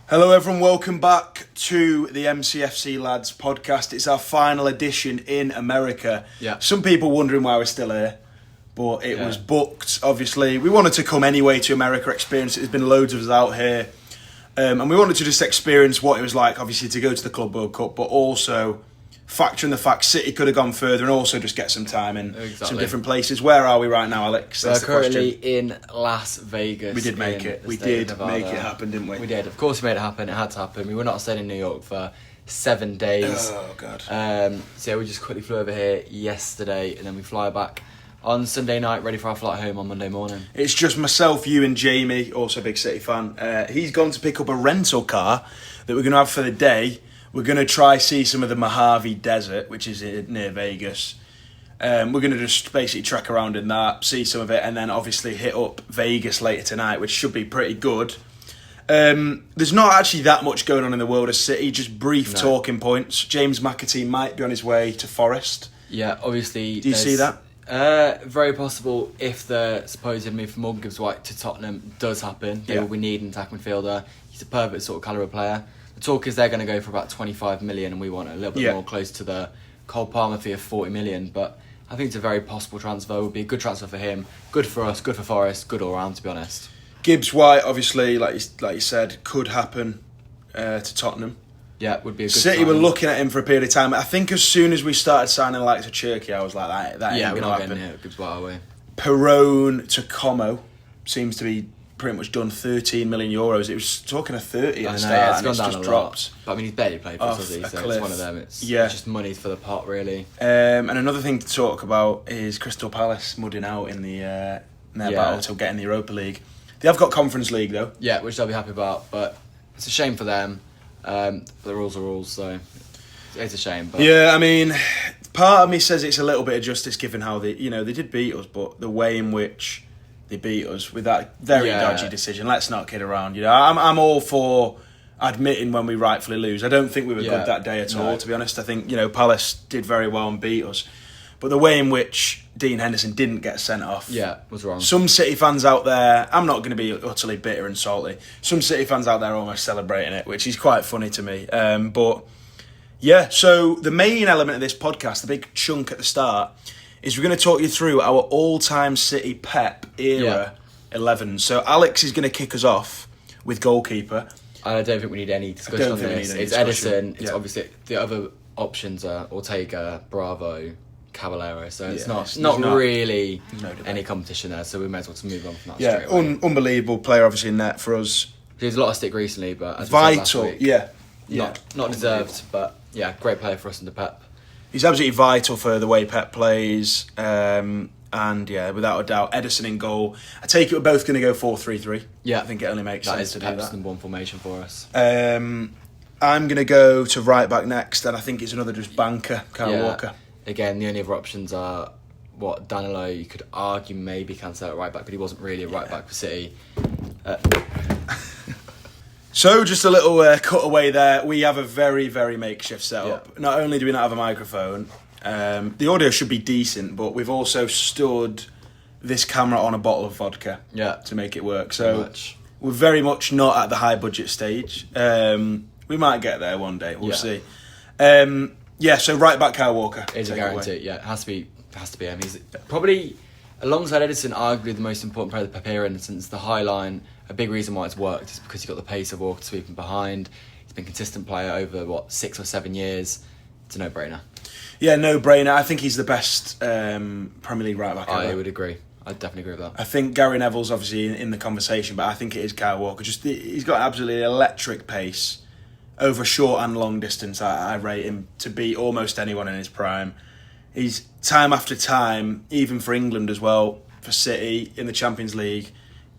Hello everyone, welcome back to the MCFC Lads Podcast. It's our final edition in America. Yeah. Some people wondering why we're still here, but it was booked, obviously. We wanted to come anyway to America, experience it. There's been loads of us out here. And we wanted to just experience what it was like, obviously, to go to the Club World Cup, but also factor in the fact City could have gone further and also just get some time in some different places. Where are we right now, Alex? We're currently in Las Vegas. We did make it. We did make it happen, didn't we? We did. Of course we made it happen. It had to happen. We were not staying in New York for 7 days. Oh, God. So yeah, we just quickly flew over here yesterday and then we fly back on Sunday night, ready for our flight home on Monday morning. It's just myself, you and Jamie, also a big City fan. He's gone to pick up a rental car that we're going to have for the day. We're going to try see some of the Mojave Desert, which is near Vegas. We're going to just basically trek around in that, see some of it, and then obviously hit up Vegas later tonight, which should be pretty good. There's not actually that much going on in the world of City, just brief talking points. James McAtee might be on his way to Forest. Yeah, obviously. Do you see that? Very possible if the supposed move from Morgan Gibbs-white to Tottenham does happen. They will need an attack midfielder. He's a perfect sort of calibre player. The talk is they're going to go for about 25 million and we want a little bit more close to the Cole Palmer fee of 40 million. But I think it's a very possible transfer. It would be a good transfer for him. Good for us, good for Forest, good all round, to be honest. Gibbs-white, obviously, like you said, could happen to Tottenham. Yeah, it would be a good City were looking at him for a period of time. I think as soon as we started signing the likes of Turkey, I was like, that ain't going to happen. Yeah, Gibbs-white, are we? Perone to Como seems to be pretty much done. 13 million euros. It was talking of 30 at the start, and it's just dropped. But I mean, he's barely played for us, has he? So it's one of them. It's just money for the pot, really. And another thing to talk about is Crystal Palace mudding out in their battle to get in the Europa League. They have got Conference League though. Yeah, which they'll be happy about, but it's a shame for them. The rules are rules, so it's a shame. But yeah, I mean, part of me says it's a little bit of justice given how they did beat us, but the way in which they beat us with that very dodgy decision. Let's not kid around. I'm all for admitting when we rightfully lose. I don't think we were good that day at all, to be honest. I think Palace did very well and beat us, but the way in which Dean Henderson didn't get sent off, was wrong. Some City fans out there, I'm not going to be utterly bitter and salty. Some City fans out there are almost celebrating it, which is quite funny to me. But yeah, so the main element of this podcast, the big chunk at the start, is we're going to talk you through our all-time City Pep era 11. So Alex is going to kick us off with goalkeeper. I don't think we need any discussion on this. It's Edison. It's obviously the other options are Ortega, Bravo, Caballero. So it's not really any competition there. So we may as well move on from that. Yeah, unbelievable player, obviously in net for us. There's a lot of stick recently, but as vital. We said last week, not deserved, but great player for us in the Pep. He's absolutely vital for the way Pep plays, and without a doubt, Edison in goal. I take it we're both going to go 4-3-3. Yeah, I think it only makes sense to do that. That is number one formation for us. I'm going to go to right back next, and I think it's another just banker, Kyle Walker. Again, the only other options are Danilo. You could argue maybe Cancelo at right back, but he wasn't really a right back for City. So, just a little cutaway there. We have a very, very makeshift setup. Yeah. Not only do we not have a microphone, the audio should be decent, but we've also stood this camera on a bottle of vodka to make it work. So, we're very much not at the high budget stage. We might get there one day. We'll see. So right back Kyle Walker. It's a guarantee. Yeah, it has to be him. He's probably, alongside Edison, arguably the most important player of the Pep era, and since the high line, a big reason why it's worked is because he's got the pace of Walker sweeping behind. He's been a consistent player over 6 or 7 years. It's a no-brainer. Yeah, no-brainer. I think he's the best Premier League right back ever. I would agree. I'd definitely agree with that. I think Gary Neville's obviously in the conversation, but I think it is Kyle Walker. He's got absolutely electric pace over short and long distance. I rate him to beat almost anyone in his prime. He's time after time, even for England as well, for City in the Champions League,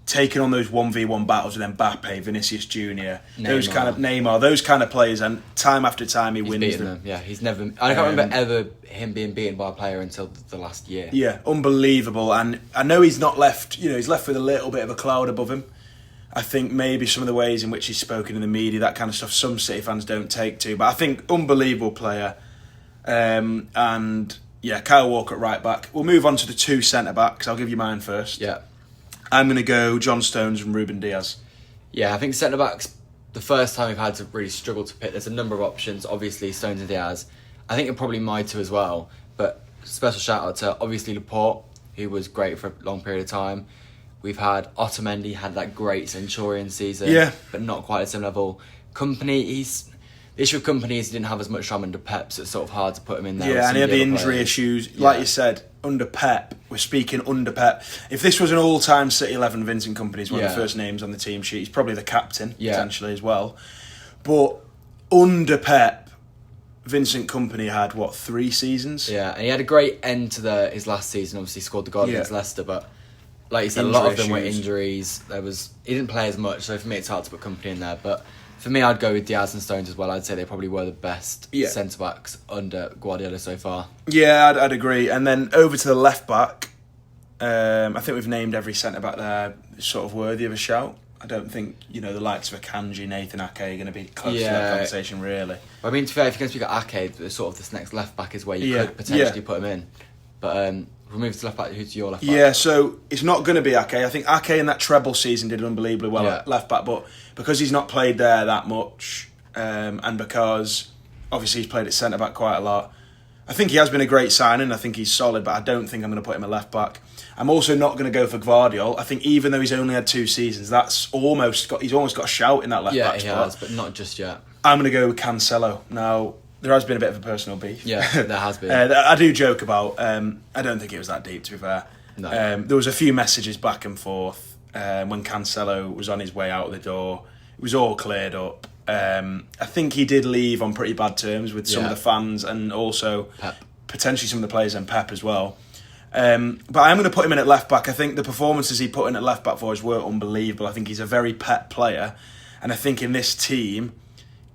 taking on those 1v1 battles with Mbappe, Vinicius Jr., those kind of players, and time after time he's wins them. Yeah, he's never. I can't remember ever him being beaten by a player until the last year. Yeah, unbelievable. And I know he's not left. He's left with a little bit of a cloud above him. I think maybe some of the ways in which he's spoken in the media, that kind of stuff, some City fans don't take to. But I think unbelievable player. And Kyle Walker at right back. We'll move on to the two centre backs. I'll give you mine first. Yeah. I'm going to go John Stones and Ruben Diaz. Yeah, I think centre backs the first time we've had to really struggle to pick. There's a number of options. Obviously, Stones and Diaz. I think probably my two as well. But special shout out to obviously Laporte, who was great for a long period of time. We've had Otamendi, had that great Centurion season, but not quite at the same level. Kompany, the issue with Kompany is he didn't have as much time under Pep, so it's sort of hard to put him in there. Yeah, and he had the injury issues. Like you said, under Pep, we're speaking under Pep. If this was an all-time City 11, Vincent Kompany is one of the first names on the team sheet. He's probably the captain, potentially, as well. But under Pep, Vincent Kompany had, 3 seasons? Yeah, and he had a great end to his last season. Obviously, scored the goal against Leicester, but like you said, a lot of them were injuries. He didn't play as much, so for me, it's hard to put Kompany in there. But for me, I'd go with Diaz and Stones as well. I'd say they probably were the best centre backs under Guardiola so far. Yeah, I'd agree. And then over to the left back. I think we've named every centre back there sort of worthy of a shout. I don't think the likes of Akanji, Nathan Ake are going to be close to that conversation, really. I mean, to be fair, if you're going to speak of Ake, sort of this next left back is where you could potentially put him in. But we'll move to left back. Who's your left back? Yeah, so it's not going to be Ake. I think Ake in that treble season did unbelievably well at left back, but because he's not played there that much, and because obviously he's played at centre back quite a lot, I think he has been a great signing. I think he's solid, but I don't think I'm going to put him at left back. I'm also not going to go for Guardiola. I think even though he's only had 2 seasons, he's almost got a shout in that left back spot. Yeah, he has, but not just yet. I'm going to go with Cancelo. Now, there has been a bit of a personal beef. Yeah, there has been. I do joke about. I don't think it was that deep, to be fair. No. There was a few messages back and forth when Cancelo was on his way out the door. It was all cleared up. I think he did leave on pretty bad terms with some of the fans and also potentially some of the players and Pep as well. But I'm going to put him in at left back. I think the performances he put in at left back for us were unbelievable. I think he's a very Pep player, and I think in this team,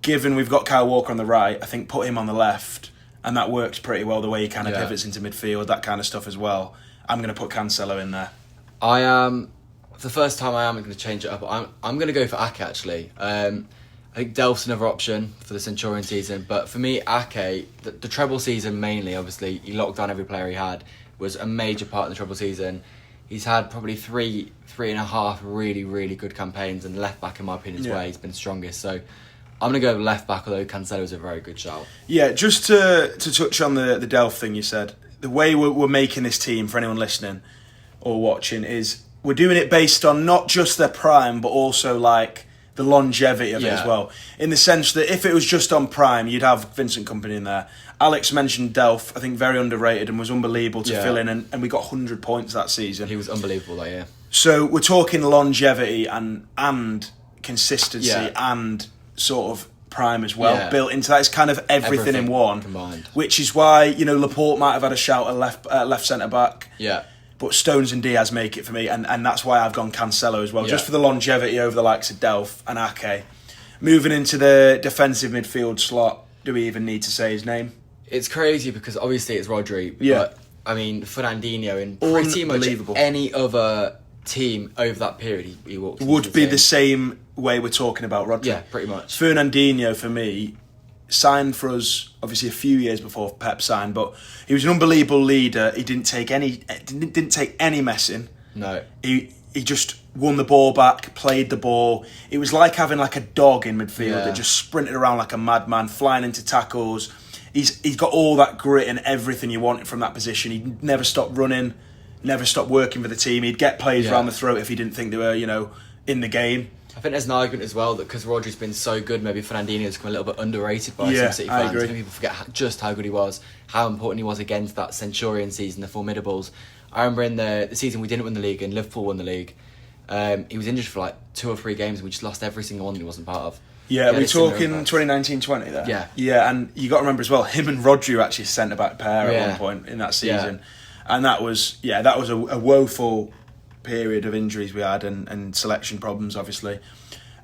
given we've got Kyle Walker on the right, I think put him on the left, and that works pretty well, the way he kind of pivots into midfield, that kind of stuff as well. I'm going to put Cancelo in there. I am, for the first time I am going to change it up. I'm going to go for Ake, actually. I think Delph's another option for the Centurion season, but for me, Ake, the treble season mainly, obviously, he locked down every player he had, was a major part of the treble season. He's had probably three and a half really, really good campaigns, and left back, in my opinion, is where he's been strongest. So I'm going to go left back, although Cancelo's a very good shout. Yeah, just to touch on the Delph thing you said, the way we're making this team, for anyone listening or watching, is we're doing it based on not just their prime, but also like the longevity of it as well. In the sense that if it was just on prime, you'd have Vincent Kompany in there. Alex mentioned Delph, I think very underrated and was unbelievable to fill in, and we got 100 points that season. He was unbelievable that year. So we're talking longevity and consistency and sort of prime as well, built into that. It's kind of everything in one combined. Which is why Laporte might have had a shout at left centre back. Yeah. But Stones and Diaz make it for me, and that's why I've gone Cancelo as well, just for the longevity over the likes of Delph and Ake. Moving into the defensive midfield slot, do we even need to say his name? It's crazy because obviously it's Rodri, but I mean Fernandinho in pretty much any other team over that period he walked would be the same way we're talking about Rodri. Yeah, pretty much. Fernandinho for me signed for us obviously a few years before Pep signed, but he was an unbelievable leader. He didn't take any messing. No. He just won the ball back, played the ball. It was like having like a dog in midfield that just sprinted around like a madman, flying into tackles. He's got all that grit and everything you wanted from that position. He never stopped running, never stopped working for the team. He'd get players around the throat if he didn't think they were, in the game. I think there's an argument as well that because Rodri's been so good, maybe Fernandinho's become a little bit underrated by some City fans. I think people forget just how good he was, how important he was against that Centurion season, the Formidables. I remember in the season we didn't win the league and Liverpool won the league, he was injured for like 2 or 3 games and we just lost every single one he wasn't part of. Yeah, we're talking 2019-20 there. Yeah. Yeah, and you got to remember as well, him and Rodri were actually centre-back pair at one point in that season. Yeah. And that was a woeful period of injuries we had and selection problems, obviously.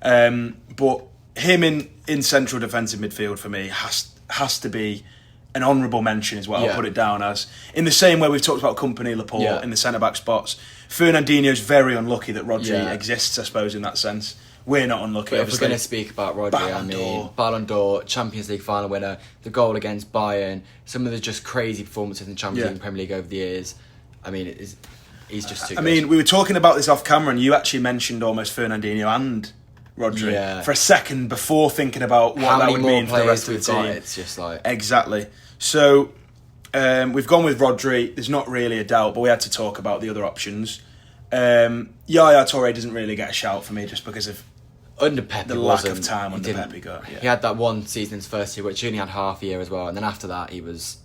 But him in central defensive midfield for me has to be an honourable mention is what I'll put it down as. In the same way we've talked about Kompany, Laporte in the centre-back spots. Fernandinho's very unlucky that Rodri exists, I suppose, in that sense. We're not unlucky, but if we're going to speak about Rodri, Ballon d'Or, Champions League final winner, the goal against Bayern, some of the just crazy performances in the Champions League and Premier League over the years. I mean, he's just too good. I mean, we were talking about this off camera and you actually mentioned almost Fernandinho and Rodri for a second before thinking about what that would mean for the rest of the team. It's just like... Exactly. So we've gone with Rodri. There's not really a doubt, but we had to talk about the other options. Yaya Toure doesn't really get a shout for me just because of under Pep, the lack of time under Pep he got. Yeah. He had that one season in his first year, which he only had half a year as well, and then after that he was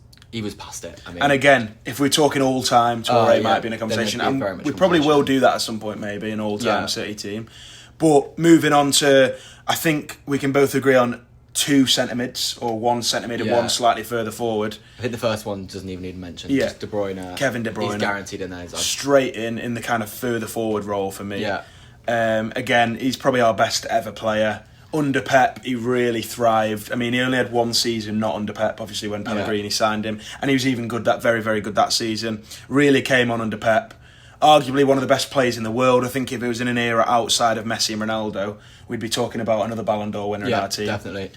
past it. I mean, and again, if we're talking all time, Toure might be in a conversation, and we probably will do that at some point, maybe an all-time City team. But moving on to, I think we can both agree on 2 centre-mids or 1 centre-mid and one slightly further forward. I think the first one doesn't even need mention. Yeah, just De Bruyne. Kevin De Bruyne. He's guaranteed in there. Straight in the kind of further forward role for me. Yeah. Again, he's probably our best ever player. Under Pep, he really thrived. I mean, he only had 1 season not under Pep, obviously, when Pellegrini signed him. And he was even good, very, very good that season. Really came on under Pep. Arguably one of the best players in the world. I think if it was in an era outside of Messi and Ronaldo, we'd be talking about another Ballon d'Or winner in our team. Definitely.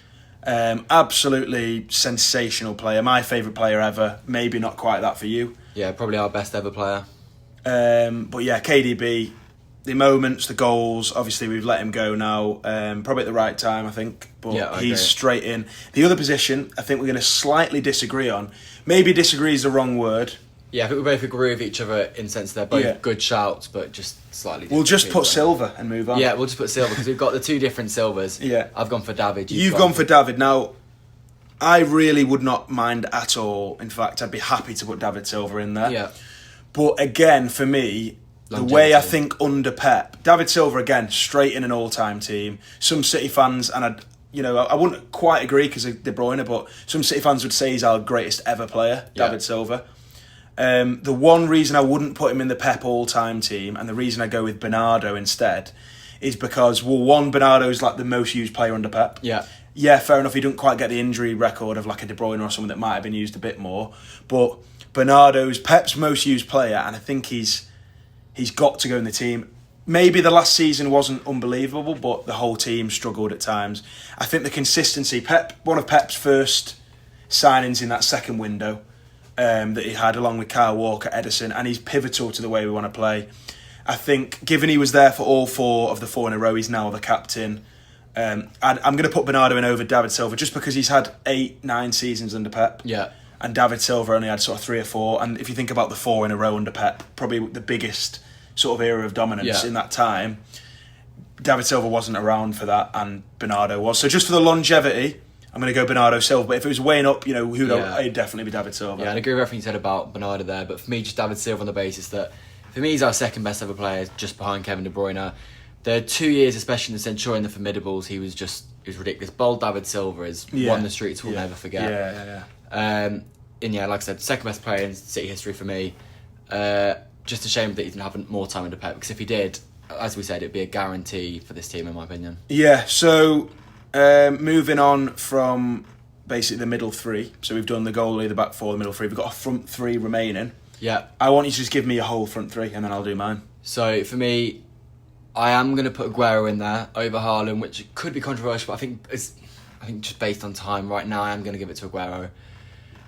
Absolutely sensational player. My favourite player ever. Maybe not quite that for you. Yeah, probably our best ever player. But yeah, KDB, the moments, the goals, obviously we've let him go now, probably at the right time, I think, but he's straight in. The other position, I think we're going to slightly disagree on. Maybe disagree is the wrong word. Yeah, I think we both agree with each other in the sense they're both good shouts, but just slightly different. We'll just put Silva and move on. Yeah, we'll just put Silva, because we've got the 2 different Silvers. Yeah. I've gone for David. You've gone for David. Now, I really would not mind at all. In fact, I'd be happy to put David Silva in there. Yeah. But again, for me, the way I think under Pep, David Silva again, straight in an all-time team. Some City fans, and I wouldn't quite agree because of De Bruyne, but some City fans would say he's our greatest ever player, David Silva. The one reason I wouldn't put him in the Pep all-time team, and the reason I go with Bernardo instead, is because, well, one, Bernardo's like the most used player under Pep. Yeah, fair enough, he didn't quite get the injury record of like a De Bruyne or someone that might have been used a bit more, but Bernardo's Pep's most used player, and I think he's got to go in the team. Maybe the last season wasn't unbelievable, but the whole team struggled at times. I think the consistency, one of Pep's first signings in that second window that he had, along with Kyle Walker, Edison, and he's pivotal to the way we want to play. I think, given he was there for all 4 of the 4 in a row, he's now the captain. I'm going to put Bernardo in over David Silva just because he's had 8-9 seasons under Pep. Yeah. And David Silva only had sort of 3 or 4. And if you think about the 4 in a row under Pep, probably the biggest sort of era of dominance in that time, David Silva wasn't around for that, and Bernardo was. So just for the longevity, I'm going to go Bernardo Silva. But if it was weighing up, it'd definitely be David Silva. Yeah, I agree with everything you said about Bernardo there. But for me, just David Silva on the basis that, for me, he's our second best ever player, just behind Kevin De Bruyne. There are 2 years, especially in the Centurion, the Formidables, he was ridiculous. Bold David Silva is one the streets will never forget. And like I said, second best player in City history for me. Just a shame that he didn't have more time under Pep, because if he did, as we said, it'd be a guarantee for this team, in my opinion. Yeah, so moving on from basically the middle 3. So we've done the goalie, the back 4, the middle 3. We've got a front 3 remaining. Yeah. I want you to just give me a whole front 3, and then I'll do mine. So for me, I am going to put Aguero in there over Haaland, which could be controversial, but I think just based on time right now, I am going to give it to Aguero.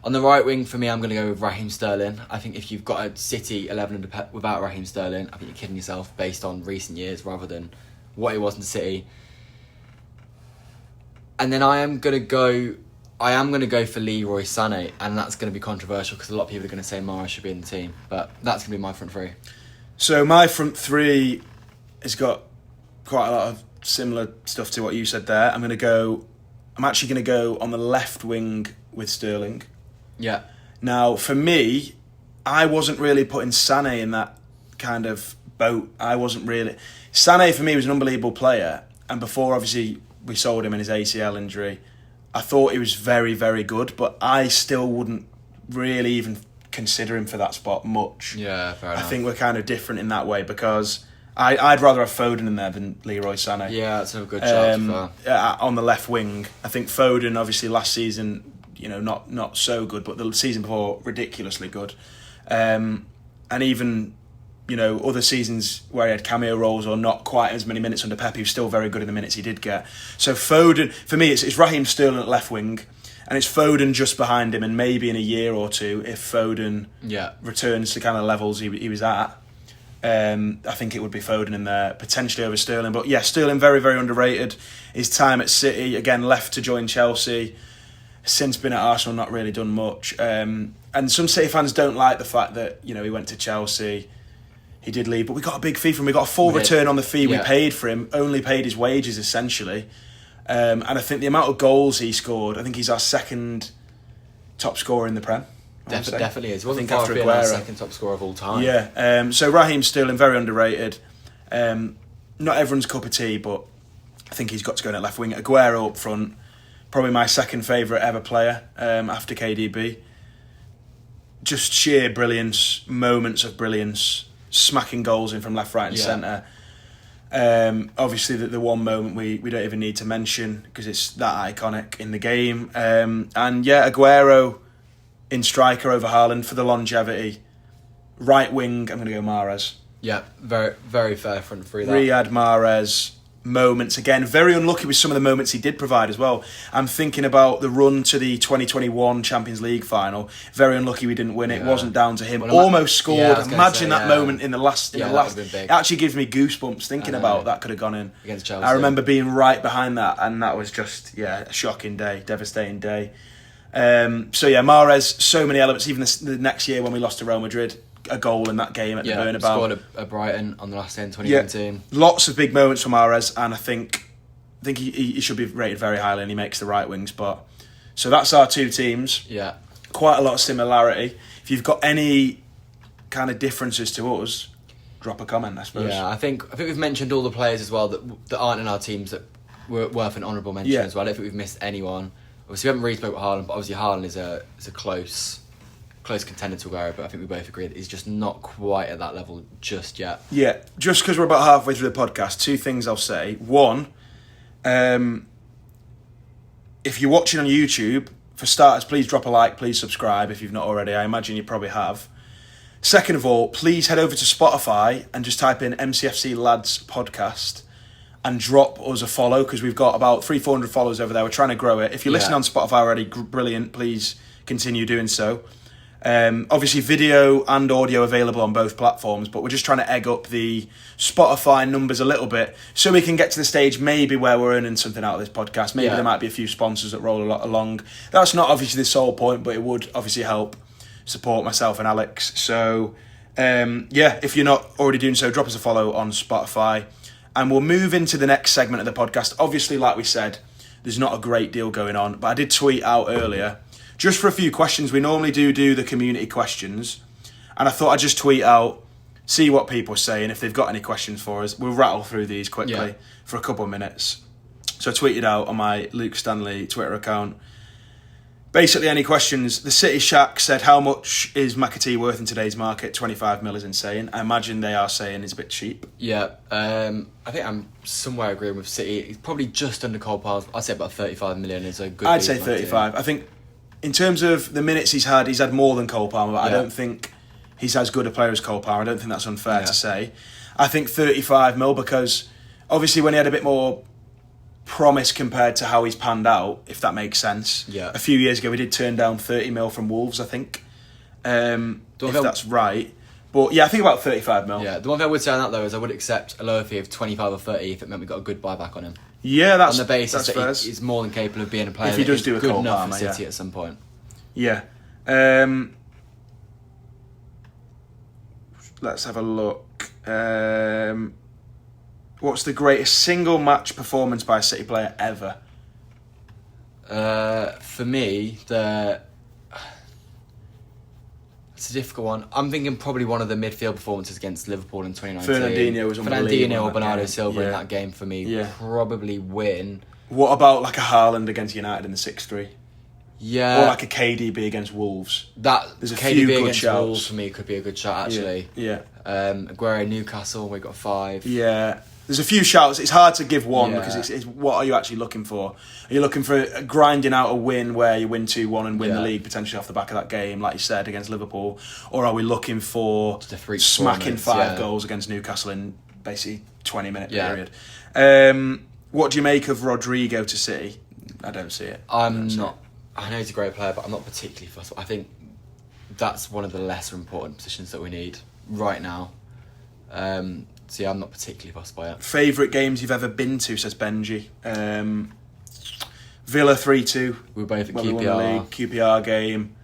On the right wing, for me, I'm going to go with Raheem Sterling. I think if you've got a City 11 under Pep without Raheem Sterling, I think you're kidding yourself based on recent years rather than what he was in City. And then I am going to go for Leroy Sané, and that's going to be controversial because a lot of people are going to say Mahrez should be in the team, but that's going to be my front 3. So my front 3 has got quite a lot of similar stuff to what you said there. I'm actually going to go on the left wing with Sterling. Yeah. Now, for me, I wasn't really putting Sané in that kind of boat. Sané, for me, was an unbelievable player. And before, obviously, we sold him in his ACL injury, I thought he was very, very good. But I still wouldn't really even consider him for that spot much. Yeah, fair enough. I think we're kind of different in that way because I'd rather have Foden in there than Leroy Sané. Yeah, that's a good shot. On the left wing, I think Foden, obviously, last season, not so good, but the season before, ridiculously good. And even, other seasons where he had cameo roles or not quite as many minutes under Pep, he was still very good in the minutes he did get. So Foden, for me, it's Raheem Sterling at left wing, and it's Foden just behind him, and maybe in a year or two, if Foden returns to kind of levels he was at, I think it would be Foden in there, potentially over Sterling. But yeah, Sterling very, very underrated. His time at City, again, left to join Chelsea. Since been at Arsenal, not really done much. And some City fans don't like the fact that, he went to Chelsea. He did leave, but we got a big fee from him. We got a full return on the fee we paid for him, only paid his wages, essentially. And I think the amount of goals he scored, I think he's our second top scorer in the Prem. Definitely is. Wasn't far being our second top scorer of all time. Yeah. So Raheem Sterling, very underrated. Not everyone's cup of tea, but I think he's got to go in at left wing. Aguero up front, probably my second favourite ever player after KDB. Just sheer brilliance, moments of brilliance, smacking goals in from left, right and centre. Obviously the one moment we don't even need to mention because it's that iconic in the game. Aguero in striker over Haaland for the longevity. Right wing, I'm going to go Mahrez. Yeah, very, very fair front three. Riyad Mahrez. Moments again, very unlucky with some of the moments he did provide as well. I'm thinking about the run to the 2021 Champions League final. Very unlucky we didn't win it. It wasn't down to him. Almost scored. Imagine that moment in the last. It actually gives me goosebumps thinking about that could have gone in against Chelsea. I remember being right behind that, and that was just a shocking day, devastating day. Mahrez, so many elements. Even the next year when we lost to Real Madrid, a goal in that game at the Bernabeu. Scored at Brighton on the last day in 2019. Lots of big moments from Mahrez, and I think he should be rated very highly, and he makes the right wing spot. So that's our two teams. Yeah. Quite a lot of similarity. If you've got any kind of differences to us, drop a comment, I suppose. Yeah, I think we've mentioned all the players as well that aren't in our teams that were worth an honourable mention as well. I don't think we've missed anyone. Obviously, we haven't really spoken about Haaland, but obviously Haaland is a close contender to Aguero, but I think we both agree that he's just not quite at that level just yet. Yeah, just because we're about halfway through the podcast, two things I'll say. One, if you're watching on YouTube, for starters, please drop a like, please subscribe if you've not already. I imagine you probably have. Second of all, please head over to Spotify and just type in MCFC Lads Podcast and drop us a follow, because we've got about 300-400 followers over there. We're trying to grow it. If you're listening on Spotify already, brilliant. Please continue doing so. Obviously video and audio available on both platforms, but we're just trying to egg up the Spotify numbers a little bit so we can get to the stage maybe where we're earning something out of this podcast. Maybe there might be a few sponsors that roll along. That's not obviously the sole point, but it would obviously help support myself and Alex. So if you're not already doing so, drop us a follow on Spotify, and we'll move into the next segment of the podcast. Obviously, like we said, there's not a great deal going on, but I did tweet out earlier just for a few questions. We normally do the community questions, and I thought I'd just tweet out, see what people are saying. If they've got any questions for us, we'll rattle through these quickly for a couple of minutes. So I tweeted out on my Luke Stanley Twitter account, basically any questions. The City Shack said, how much is McAtee worth in today's market? 25 mil is insane. I imagine they are saying it's a bit cheap. Yeah, I think I'm somewhere agreeing with City. It's probably just under Cole Palmer. I'd say about 35 million is a good. I'd say 35. I think in terms of the minutes he's had more than Cole Palmer, but I don't think he's as good a player as Cole Palmer. I don't think that's unfair to say. I think 35 mil, because obviously when he had a bit more promise compared to how he's panned out, if that makes sense. Yeah. A few years ago, we did turn down 30 mil from Wolves, I think. If that's right. But yeah, I think about 35 mil. Yeah, the one thing I would say on that though is I would accept a lower fee of 25 or 30 if it meant we got a good buyback on him. Yeah, that's on the basis that's that he's more than capable of being a player if he does that do is a good Cole enough Palmer, for City at some point. Yeah. Let's have a look. What's the greatest single match performance by a City player ever? For me, it's a difficult one. I'm thinking probably one of the midfield performances against Liverpool in 2019. Fernandinho was unbelievable. Fernandinho or Bernardo Silva in that game for me probably win. What about like a Haaland against United in the 6-3? Yeah. Or like a KDB against Wolves? There's a few KDB good against shouts. Wolves for me could be a good shot actually. Yeah. Aguero Newcastle, we got 5. Yeah. There's a few shouts. It's hard to give one because it's what are you actually looking for? Are you looking for grinding out a win where you win 2-1 and win the league potentially off the back of that game, like you said, against Liverpool? Or are we looking for smacking 5 goals against Newcastle in basically 20-minute period? What do you make of Rodrigo to City? I don't see it. I know he's a great player, but I'm not particularly fussed. I think that's one of the lesser important positions that we need right now. So yeah, I'm not particularly fussed by it. Favourite games you've ever been to, says Benji. Villa 3-2. We were both at when we won the QPR. league. QPR game.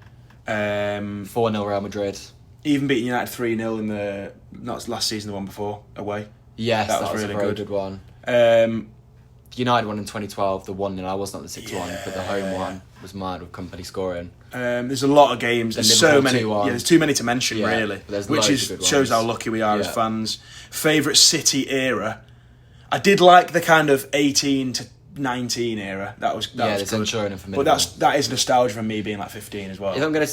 4-0 Real Madrid. Even beating United 3-0 in the, not last season, the one before, away. Yes, that was really a very good one. Um, United won in 2012, the 1-0. I wasn't at the 6-1, but the home yeah. one was mad with company scoring. There's a lot of games. There's so Liverpool many. 2-1. Yeah, there's too many to mention, Yeah, really. but there's Which loads of good shows ones. how lucky we are as Yeah. fans. Favourite City era? I did like the kind of 18 to 19 era. That was Yeah, was it's good. ensuring and formidable. But that is nostalgia from me being like 15 as well. If I'm going to...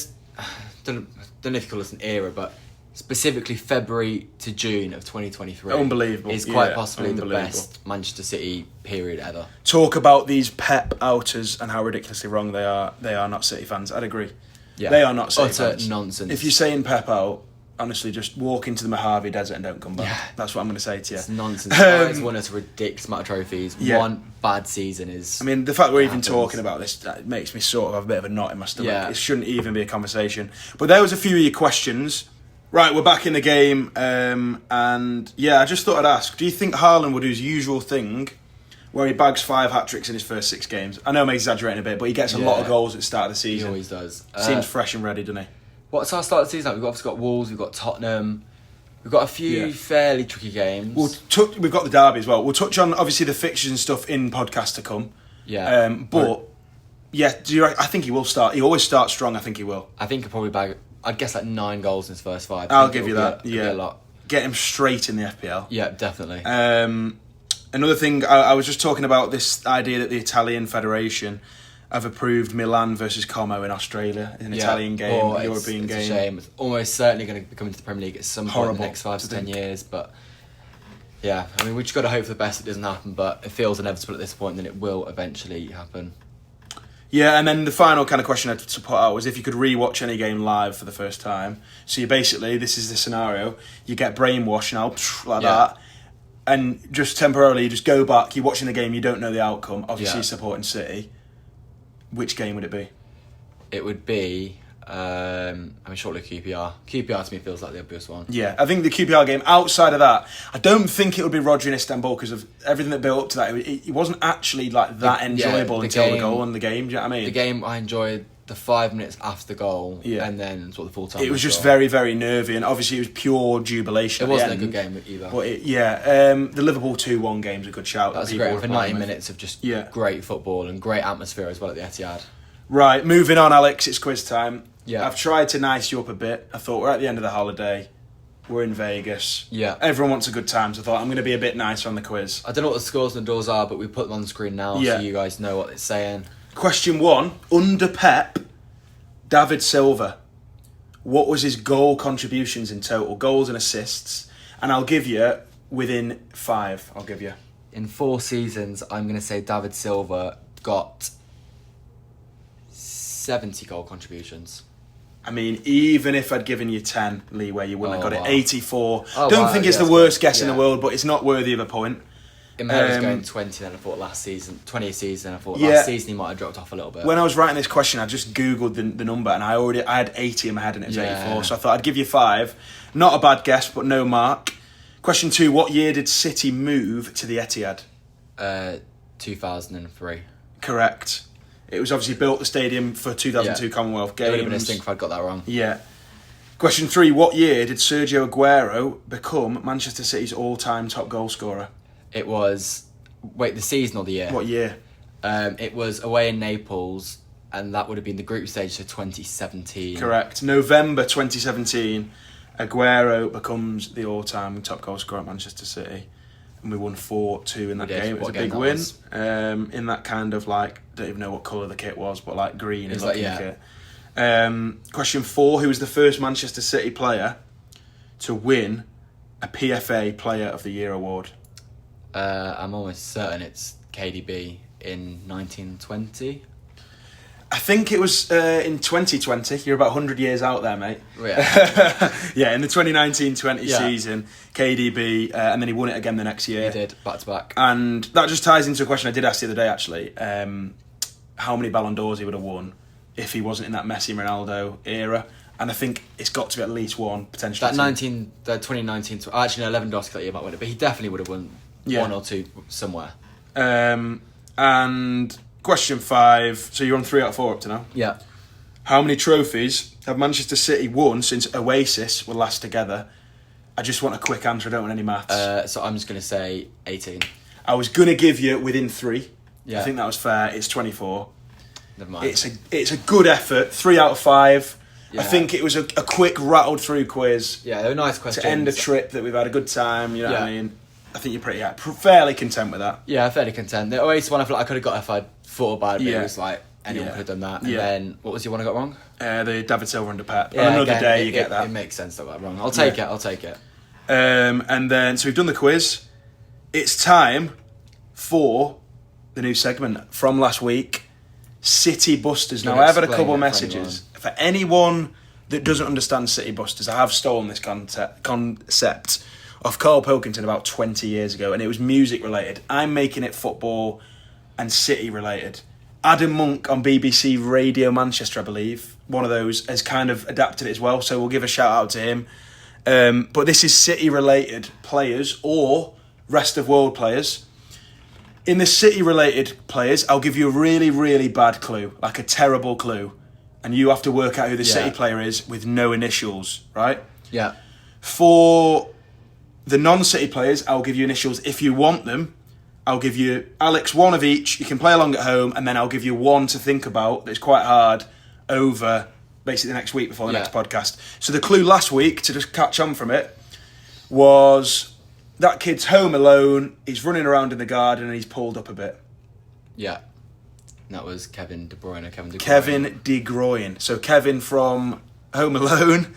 Don't know if you call this an era, but specifically February to June of 2023 Unbelievable. is quite Yeah, possibly the unbelievable. best Manchester City period ever. Talk about these Pep outers and how ridiculously wrong they are. They are not City fans. I'd agree. Yeah. They are not City Utter fans. nonsense. If you're saying Pep out, honestly, just walk into the Mojave Desert and don't come back. Yeah. That's what I'm going to say to you. It's nonsense. Guys won us a ridiculous amount of trophies. Yeah. One bad season is... I mean, the fact we're even happens. talking about this makes me sort of have a bit of a knot in my stomach. Yeah. It shouldn't even be a conversation. But there was a few of your questions. Right, we're back in the game. And yeah, I just thought I'd ask, do you think Haaland would do his usual thing where he bags 5 hat-tricks in his first 6 games? I know I'm exaggerating a bit, but he gets a lot of Yeah. goals at the start of the He season. always does. Seems fresh and ready, doesn't he? What's our start of the season like? We've obviously got Wolves, we've got Tottenham. We've got a few Yeah. fairly tricky games. We've got the derby as well. We'll touch on, obviously, the fixtures and stuff in podcast to come. Yeah. But, yeah, I think he will start. He always starts strong, I think he will. I think he'll probably bag... I'd guess like 9 goals in his first 5. I'll think give you it'll that. Be a Yeah. lot. Get him straight in the FPL. Yeah, definitely. Another thing, I was just talking about this idea that the Italian Federation have approved Milan versus Como in Australia, an Italian game, Oh, European it's game. a shame. It's almost certainly going to come into the Premier League at some point in Horrible the next 5 to to 10 think. years. But yeah, I mean, we just got to hope for the best it doesn't happen. But it feels inevitable at this point, and then it will eventually happen. Yeah, and then the final kind of question I had to put out was if you could re-watch any game live for the first time. So you basically, this is the scenario, you get brainwashed now, like Yeah. that, and just temporarily you just go back, you're watching the game, you don't know the outcome, obviously Yeah. you're supporting City. Which game would it be? It would be, I mean, shortly QPR. QPR to me feels like the obvious one. Yeah, I think the QPR game, outside of that, I don't think it would be Roger in Istanbul because of everything that built up to that. It wasn't actually like that enjoyable the until the game- goal and the game, do you know what I mean? The game I enjoyed the 5 minutes after the goal, Yeah. and then sort of the full time. It was just very, very nervy, and obviously it was pure jubilation. It at the wasn't a end. good game either. But the Liverpool 2-1 game's a good shout. That's that people great were for playing 90 with. minutes of just Yeah. great football and great atmosphere as well at the Etihad. Right, moving on, Alex. It's quiz time. Yeah. I've tried to nice you up a bit. I thought we're at the end of the holiday. We're in Vegas. Yeah. Everyone wants a good time, so I thought I'm going to be a bit nicer on the quiz. I don't know what the scores and the doors are, but we put them on the screen now Yeah. so you guys know what it's saying. Question 1. Under Pep, David Silva, what was his goal contributions in total? Goals and assists. And I'll give you within 5. I'll give you. In 4 seasons, I'm going to say David Silva got 70 goal contributions. I mean, even if I'd given you 10 leeway, you wouldn't have got wow. it. 84. Oh, Don't wow, think it's yeah, the worst guess in yeah. the world, but it's not worthy of a point. In my head, I was Um, going 20, then I thought last season, 20 a season, I thought Yeah. last season he might have dropped off a little bit. When I was writing this question, I just Googled the number, and I had 80 in my head, and it was Yeah. 84. So I thought I'd give you 5. Not a bad guess, but no mark. Question 2, what year did City move to the Etihad? 2003. Correct. It was obviously built the stadium for 2002 Yeah. Commonwealth It Games. would have been a stink if I'd got that wrong. Yeah. Question 3, what year did Sergio Aguero become Manchester City's all-time top goal scorer? It was... Wait, the season or the year? What year? It was away in Naples, and that would have been the group stage for 2017. Correct. November 2017, Aguero becomes the all-time top goal scorer at Manchester City. And we won 4-2 in that We did. game. It was What a game big that win. was? In that kind of like, don't even know what colour the kit was, but like green It's looking like, yeah. kit. Question 4, who was the first Manchester City player to win a PFA Player of the Year award? I'm almost certain it's KDB in 1920. I think it was in 2020. You're about 100 years out there, mate. Yeah, Yeah, in the 2019-20 Yeah. season, KDB, and then he won it again the next year. he did, back to back. And that just ties into a question I did ask the other day, actually. How many Ballon d'Ors he would have won if he wasn't in that Messi Ronaldo era? And I think it's got to be at least one, potentially That two. 2019... Actually, no, Lewandowski that year might win it, but he definitely would have won one or two somewhere. And question 5. So you're on 3 out of 4 up to now. Yeah. How many trophies have Manchester City won since Oasis were last together? I just want a quick answer. I don't want any maths. So I'm just going to say 18. I was going to give you within 3. Yeah. I think that was fair. It's 24. Never mind. It's a good effort. 3 out of 5. Yeah. I think it was a quick rattled through quiz. Yeah, they were nice questions. To end a trip that we've had a good time, you know what I mean? I think you're pretty fairly content with that. Yeah, fairly content. The Oasis one I feel like I could have got if I'd thought about it, but it was like anyone could have done that. And then, what was the one I got wrong? The David Silva under Pep. Yeah, On another again, day you get that. It makes sense that I got wrong. I'll take it. And then, so we've done the quiz. It's time for the new segment from last week, City Busters. Now, I've had a couple of messages. For anyone that doesn't understand City Busters, I have stolen this concept off Carl Pilkington about 20 years ago, and it was music related. I'm making it football and City related. Adam Monk on BBC Radio Manchester, I believe, one of those, has kind of adapted it as well, so we'll give a shout out to him. But this is City related players or rest of world players. In the City related players, I'll give you a really, really bad clue, like a terrible clue, and you have to work out who the City player is with no initials, right? Yeah. For the non-City players, I'll give you initials if you want them. I'll give you, Alex, one of each. You can play along at home, and then I'll give you one to think about that's quite hard over basically the next week before the next podcast. So the clue last week, to just catch on from it, was that kid's home alone, he's running around in the garden, and he's pulled up a bit. Yeah. That was Kevin De Bruyne. Kevin De Bruyne. So Kevin from Home Alone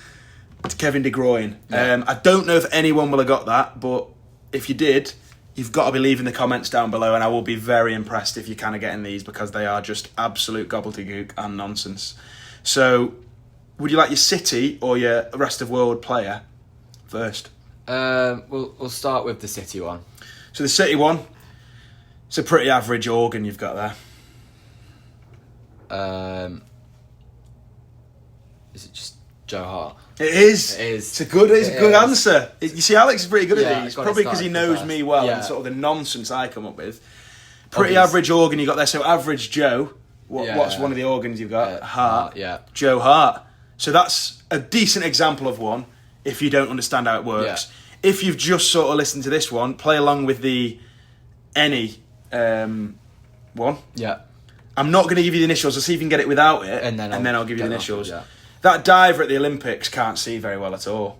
to Kevin De Bruyne. Yeah. I don't know if anyone will have got that, but if you did, you've got to be leaving the comments down below, and I will be very impressed if you're kind of getting these, because they are just absolute gobbledygook and nonsense. So, would you like your City or your rest of world player first? We'll start with the City one. So the City one, it's a pretty average organ you've got there. Is it just Joe Hart? It is. It's a good answer. You see, Alex is pretty good at these, probably because he knows me well and sort of the nonsense I come up with. Pretty average organ you got there. So average Joe. What's one of the organs you've got? Hart. Yeah. Joe Hart. So that's a decent example of one. If you don't understand how it works, if you've just sort of listened to this one, play along with the any one. Yeah. I'm not going to give you the initials. I'll see if you can get it without it, and then I'll give you the initials. That diver at the Olympics can't see very well at all.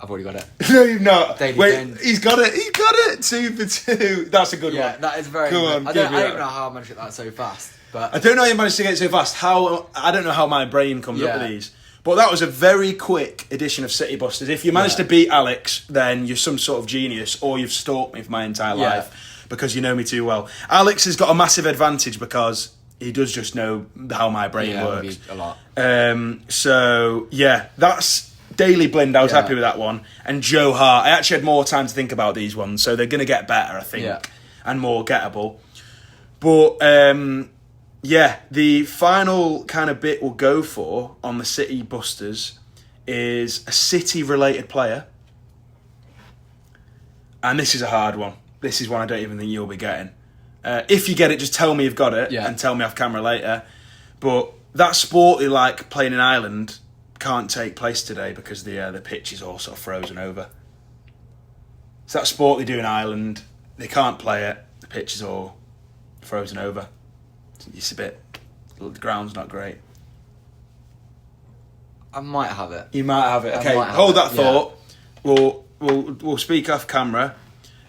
I've already got it. No, you've not. Wait, he's got it. He's got it. 2 for 2. That's a good one. Yeah, that is very good. I don't even know how I managed to get that so fast. But I don't know how you managed to get it so fast. I don't know how my brain comes up with these. But that was a very quick edition of City Busters. If you managed to beat Alex, then you're some sort of genius, or you've stalked me for my entire life because you know me too well. Alex has got a massive advantage because he does just know how my brain works. A lot. So, that's Daily Blind. I was happy with that one. And Joe Hart. I actually had more time to think about these ones, so they're going to get better, I think, and more gettable. But, the final kind of bit we'll go for on the City Busters is a City-related player. And this is a hard one. This is one I don't even think you'll be getting. If you get it, just tell me you've got it and tell me off camera later. But that sporty like playing in Ireland can't take place today because the pitch is all sort of frozen over. So that sport they do in Ireland, they can't play it. The pitch is all frozen over. It's a bit. The ground's not great. I might have it. You might have it. Okay, hold that thought. We'll speak off camera.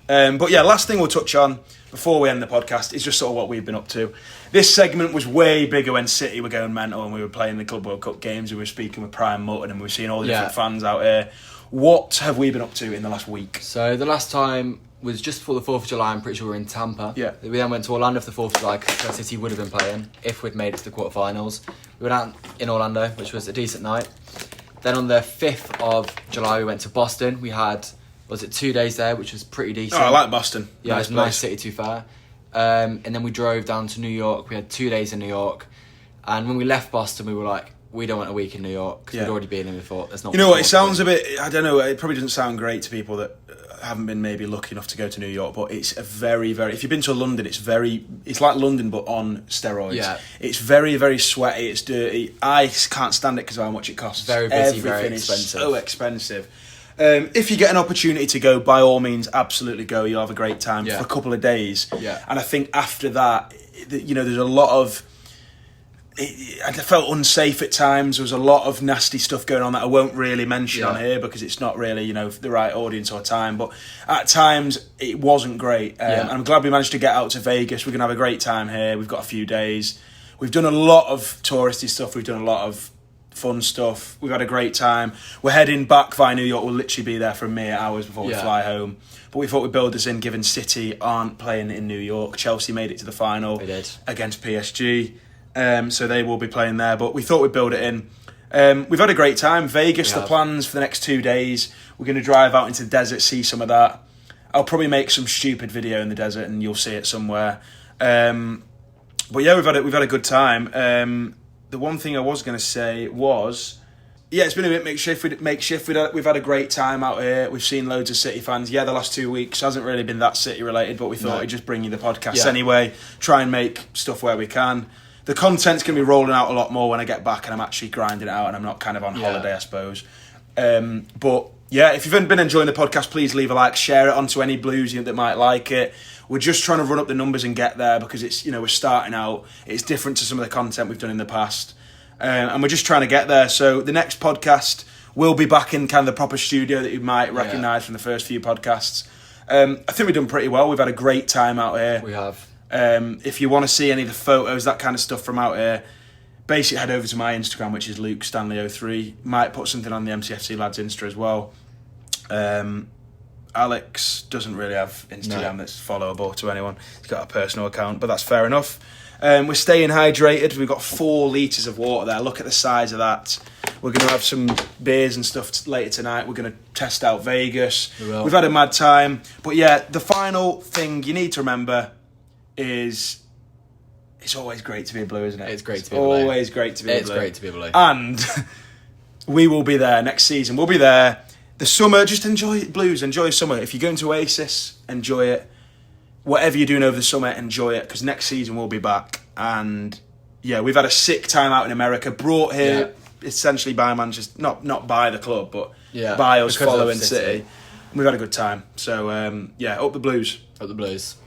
But last thing we'll touch on before we end the podcast is just sort of what we've been up to. This segment was way bigger when City were going mental and we were playing the Club World Cup games. We were speaking with Prime Mutton and we were seeing all the different fans out here. What have we been up to in the last week? So the last time was just before the 4th of July. I'm pretty sure we were in Tampa. Yeah. We then went to Orlando for the 4th of July because City would have been playing if we'd made it to the quarterfinals. We went out in Orlando, which was a decent night. Then on the 5th of July, we went to Boston. We had, 2 days there, which was pretty decent. Oh, I like Boston. Yeah, it's a nice city, to be fair. And then we drove down to New York. We had 2 days in New York. And when we left Boston, we were like, we don't want a week in New York because we'd already been in before. That's not. You know what? It sounds a bit. I don't know. It probably doesn't sound great to people that haven't been maybe lucky enough to go to New York, but it's a very, very. If you've been to London, it's like London but on steroids. Yeah. It's very, very sweaty. It's dirty. I can't stand it because of how much it costs. Very busy, Everything very is expensive. so expensive. If you get an opportunity to go, by all means, absolutely go. You'll have a great time for a couple of days. Yeah. And I think after that, you know, there's a lot of. I felt unsafe at times. There was a lot of nasty stuff going on that I won't really mention on here because it's not really, you know, the right audience or time. But at times it wasn't great. And I'm glad we managed to get out to Vegas. We're going to have a great time here. We've got a few days. We've done a lot of touristy stuff. We've done a lot of fun stuff. We've had a great time. We're heading back via New York. We'll literally be there for mere hours before we fly home. But we thought we'd build this in, given City aren't playing in New York. Chelsea made it to the final against PSG. So they will be playing there, but we thought we'd build it in. We've had a great time. Vegas, the plans for the next 2 days. We're going to drive out into the desert, see some of that. I'll probably make some stupid video in the desert and you'll see it somewhere. But yeah, we've had a good time. The one thing I was going to say was, it's been a bit makeshift. We've had a great time out here. We've seen loads of City fans. The last 2 weeks hasn't really been that City related, but we thought we'd just bring you the podcast anyway. Try and make stuff where we can. The content's going to be rolling out a lot more when I get back and I'm actually grinding it out and I'm not kind of on holiday, I suppose. But yeah, if you've been enjoying the podcast, please leave a like, share it onto any Blues that might like it. We're just trying to run up the numbers and get there because it's, you know, we're starting out. It's different to some of the content we've done in the past. And we're just trying to get there. So the next podcast will be back in kind of the proper studio that you might recognise from the first few podcasts. I think we've done pretty well. We've had a great time out here. We have. If you want to see any of the photos, that kind of stuff from out here, basically head over to my Instagram, which is LukeStanley03. Might put something on the MCFC Lads Insta as well. Alex doesn't really have Instagram that's followable to anyone. He's got a personal account, but that's fair enough. We're staying hydrated. We've got 4 litres of water there. Look at the size of that. We're going to have some beers and stuff later tonight. We're going to test out Vegas. We've had a mad time. But yeah, the final thing you need to remember is it's always great to be a Blue, isn't it? It's great to be a Blue. Always great to be a Blue. It's great to be a Blue. And we will be there next season. We'll be there. The summer, just enjoy Blues. Enjoy summer. If you're going to Oasis, enjoy it. Whatever you're doing over the summer, enjoy it. Because next season we'll be back. And yeah, we've had a sick time out in America. Brought here essentially by Manchester. Not by the club, but by us following City. And we've had a good time. So yeah, up the Blues. Up the Blues.